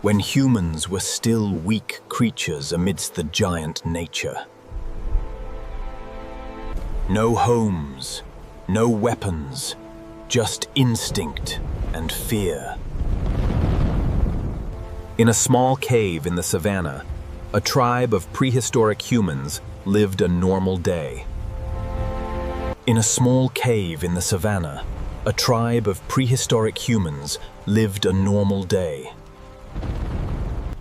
when humans were still weak creatures amidst the giant nature. No homes, no weapons, just instinct and fear. In a small cave in the savannah, a tribe of prehistoric humans lived a normal day. In a small cave in the savannah, a tribe of prehistoric humans lived a normal day.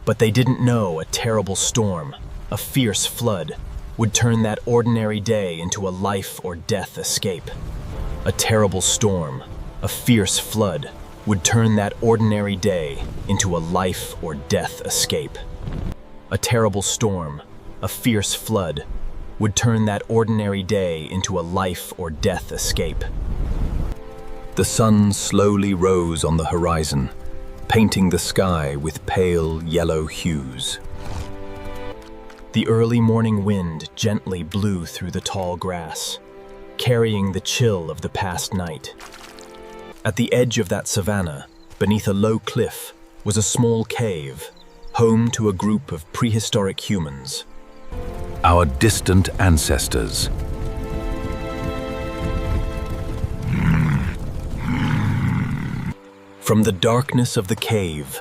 But they didn't know a terrible storm, a fierce flood, would turn that ordinary day into a life or death escape. A terrible storm, a fierce flood, would turn that ordinary day into a life or death escape. A terrible storm, a fierce flood, would turn that ordinary day into a life or death escape. The sun slowly rose on the horizon, painting the sky with pale yellow hues. The early morning wind gently blew through the tall grass, carrying the chill of the past night. At the edge of that savannah, beneath a low cliff, was a small cave, home to a group of prehistoric humans. Our distant ancestors. From the darkness of the cave,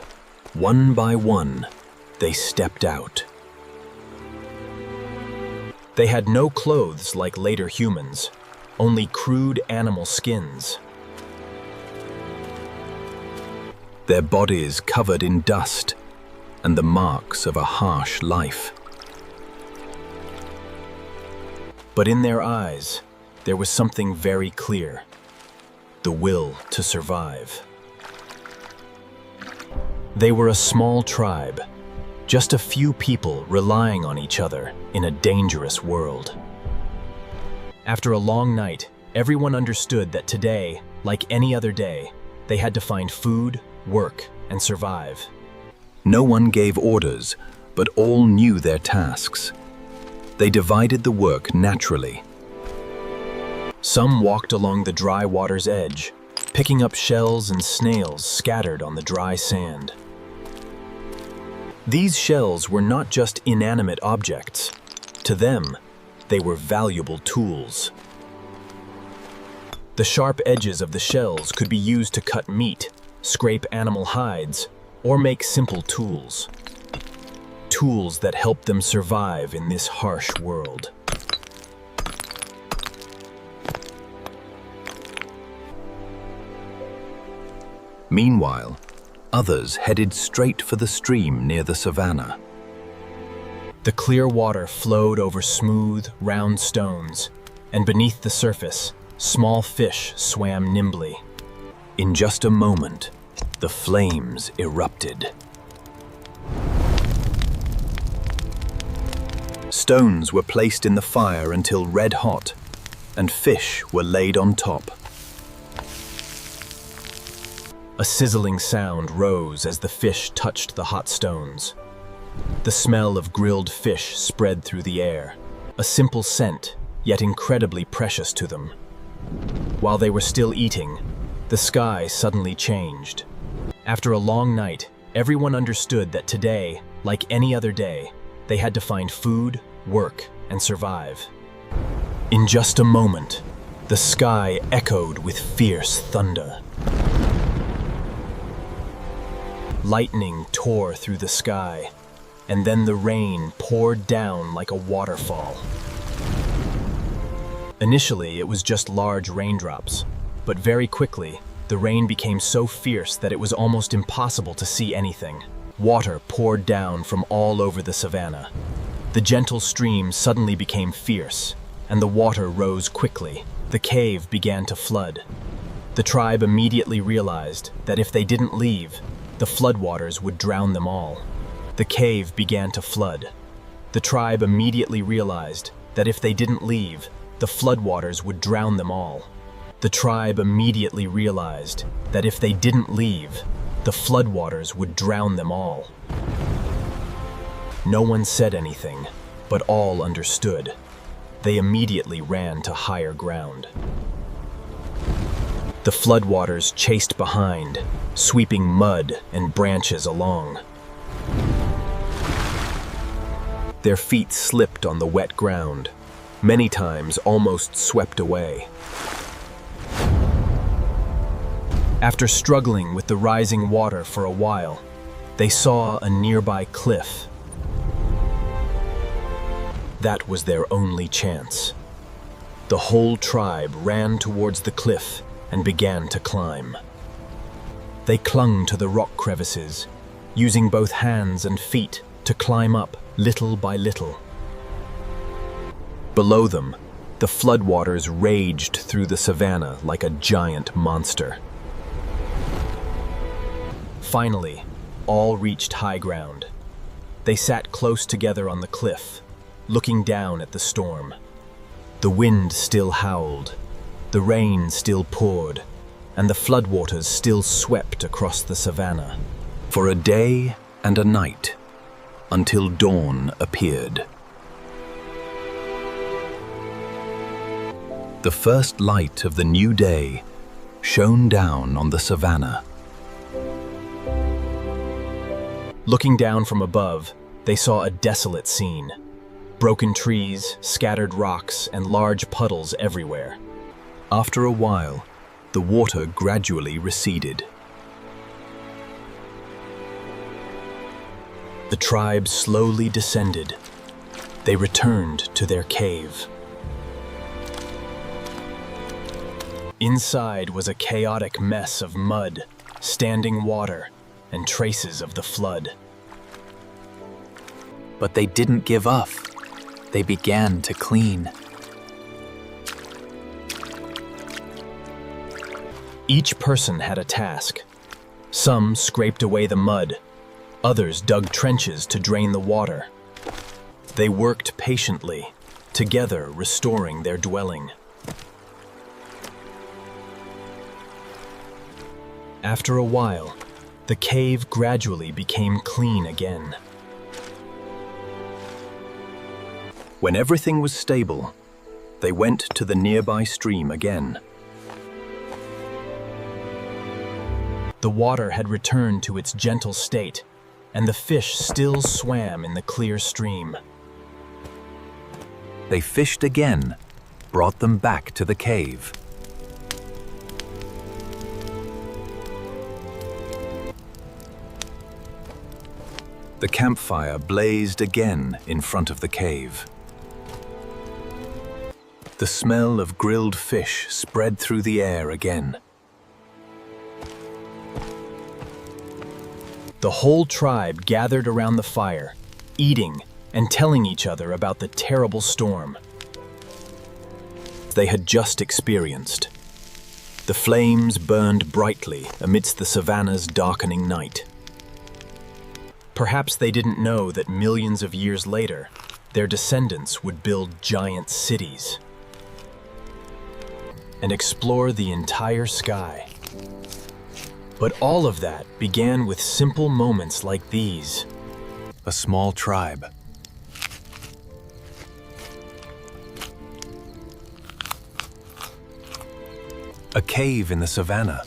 one by one, they stepped out. They had no clothes like later humans, only crude animal skins. Their bodies covered in dust and the marks of a harsh life. But in their eyes, there was something very clear: the will to survive. They were a small tribe, just a few people relying on each other in a dangerous world. After a long night, everyone understood that today, like any other day, they had to find food, work, and survive. No one gave orders, but all knew their tasks. They divided the work naturally. Some walked along the dry water's edge, picking up shells and snails scattered on the dry sand. These shells were not just inanimate objects. To them, they were valuable tools. The sharp edges of the shells could be used to cut meat, scrape animal hides, or make simple tools. Tools that helped them survive in this harsh world. Meanwhile, others headed straight for the stream near the savannah. The clear water flowed over smooth, round stones, and beneath the surface, small fish swam nimbly. In just a moment, the flames erupted. Stones were placed in the fire until red hot, and fish were laid on top. A sizzling sound rose as the fish touched the hot stones. The smell of grilled fish spread through the air, a simple scent, yet incredibly precious to them. While they were still eating, the sky suddenly changed. After a long night, everyone understood that today, like any other day, they had to find food, work, and survive. In just a moment, the sky echoed with fierce thunder. Lightning tore through the sky, and then the rain poured down like a waterfall. Initially, it was just large raindrops, but very quickly, the rain became so fierce that it was almost impossible to see anything. Water poured down from all over the savannah. The gentle stream suddenly became fierce, and the water rose quickly. The cave began to flood. The tribe immediately realized that if they didn't leave, the floodwaters would drown them all. The cave began to flood. The tribe immediately realized that if they didn't leave, the floodwaters would drown them all. The tribe immediately realized that if they didn't leave, the floodwaters would drown them all. No one said anything, but all understood. They immediately ran to higher ground. The floodwaters chased behind, sweeping mud and branches along. Their feet slipped on the wet ground, many times almost swept away. After struggling with the rising water for a while, they saw a nearby cliff. That was their only chance. The whole tribe ran towards the cliff and began to climb. They clung to the rock crevices, using both hands and feet to climb up little by little. Below them, the floodwaters raged through the savannah like a giant monster. Finally, all reached high ground. They sat close together on the cliff, looking down at the storm. The wind still howled, the rain still poured, and the floodwaters still swept across the savannah. For a day and a night, until dawn appeared. The first light of the new day shone down on the savannah. Looking down from above, they saw a desolate scene. Broken trees, scattered rocks, and large puddles everywhere. After a while, the water gradually receded. The tribe slowly descended. They returned to their cave. Inside was a chaotic mess of mud, standing water, and traces of the flood. But they didn't give up. They began to clean. Each person had a task. Some scraped away the mud. Others dug trenches to drain the water. They worked patiently, together restoring their dwelling. After a while, the cave gradually became clean again. When everything was stable, they went to the nearby stream again. The water had returned to its gentle state, and the fish still swam in the clear stream. They fished again, brought them back to the cave. The campfire blazed again in front of the cave. The smell of grilled fish spread through the air again. The whole tribe gathered around the fire, eating and telling each other about the terrible storm they had just experienced. The flames burned brightly amidst the savannah's darkening night. Perhaps they didn't know that millions of years later, their descendants would build giant cities and explore the entire sky. But all of that began with simple moments like these. A small tribe. A cave in the savannah.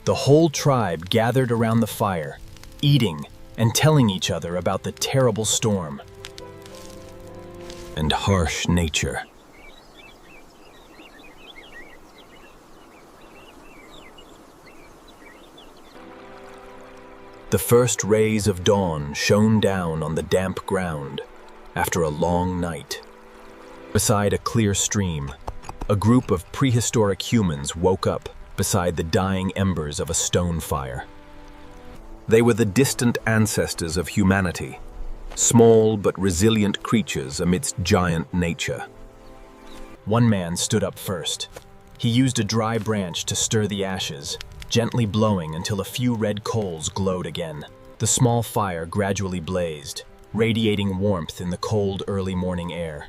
The whole tribe gathered around the fire, eating and telling each other about the terrible storm And harsh nature. The first rays of dawn shone down on the damp ground after a long night. Beside a clear stream, a group of prehistoric humans woke up beside the dying embers of a stone fire. They were the distant ancestors of humanity, small but resilient creatures amidst giant nature. One man stood up first. He used a dry branch to stir the ashes, gently blowing until a few red coals glowed again. The small fire gradually blazed, radiating warmth in the cold early morning air.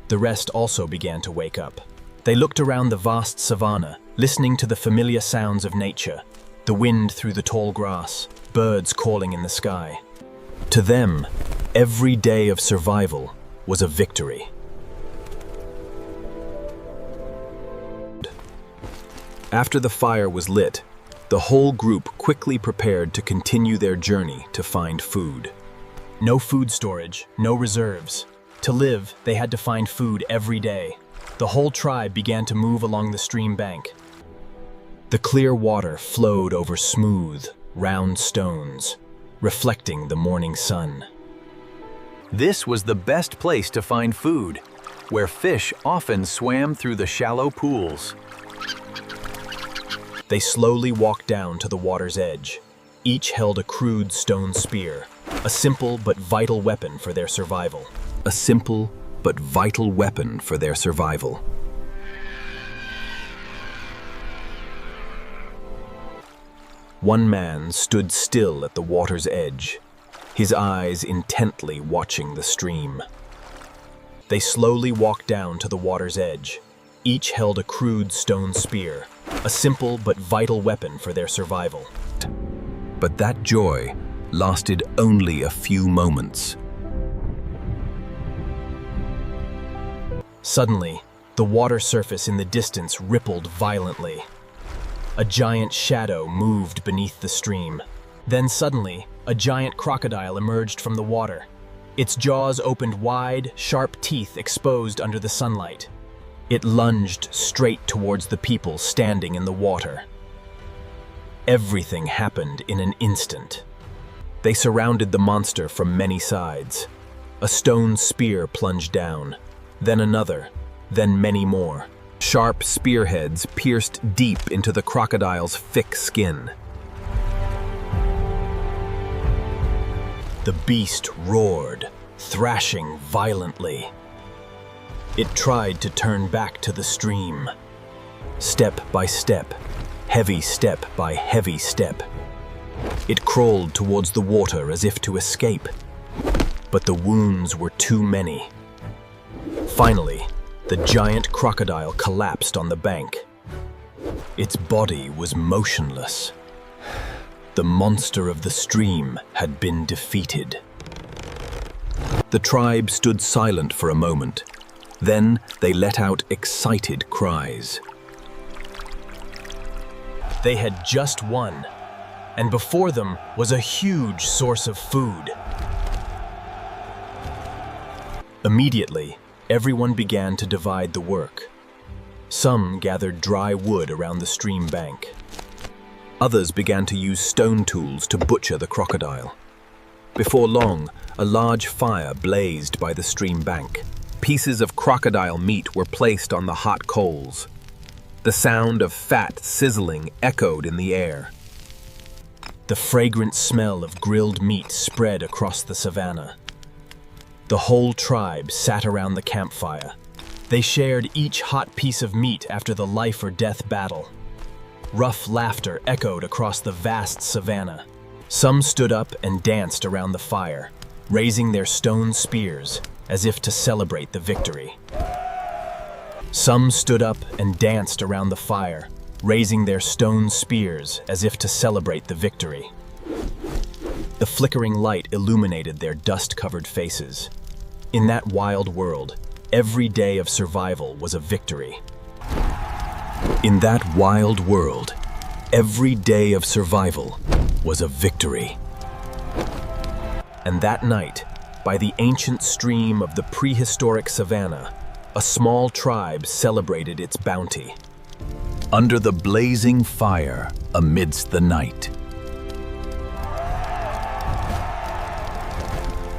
The rest also began to wake up. They looked around the vast savanna, listening to the familiar sounds of nature, the wind through the tall grass, birds calling in the sky. To them, every day of survival was a victory. After the fire was lit, The whole group quickly prepared to continue their journey to find food. No food storage, no reserves. To live, they had to find food every day. The whole tribe began to move along the stream bank. The clear water flowed over smooth, round stones, reflecting the morning sun. This was the best place to find food, where fish often swam through the shallow pools. They slowly walked down to the water's edge. Each held a crude stone spear, a simple but vital weapon for their survival. A simple but vital weapon for their survival. One man stood still at the water's edge, his eyes intently watching the stream. They slowly walked down to the water's edge. Each held a crude stone spear, a simple but vital weapon for their survival. But that joy lasted only a few moments. Suddenly, the water surface in the distance rippled violently. A giant shadow moved beneath the stream. Then suddenly, a giant crocodile emerged from the water. Its jaws opened wide, sharp teeth exposed under the sunlight. It lunged straight towards the people standing in the water. Everything happened in an instant. They surrounded the monster from many sides. A stone spear plunged down, then another, then many more. Sharp spearheads pierced deep into the crocodile's thick skin. The beast roared, thrashing violently. It tried to turn back to the stream. Step by step, heavy step by heavy step. It crawled towards the water as if to escape, but the wounds were too many. Finally, the giant crocodile collapsed on the bank. Its body was motionless. The monster of the stream had been defeated. The tribe stood silent for a moment. Then they let out excited cries. They had just won, and before them was a huge source of food. Immediately, everyone began to divide the work. Some gathered dry wood around the stream bank. Others began to use stone tools to butcher the crocodile. Before long, a large fire blazed by the stream bank. Pieces of crocodile meat were placed on the hot coals. The sound of fat sizzling echoed in the air. The fragrant smell of grilled meat spread across the savannah. The whole tribe sat around the campfire. They shared each hot piece of meat after the life or death battle. Rough laughter echoed across the vast savannah. Some stood up and danced around the fire, raising their stone spears as if to celebrate the victory. Some stood up and danced around the fire, raising their stone spears as if to celebrate the victory. The flickering light illuminated their dust-covered faces. In that wild world, every day of survival was a victory. In that wild world, every day of survival was a victory. And that night, by the ancient stream of the prehistoric savannah, a small tribe celebrated its bounty. Under the blazing fire, amidst the night,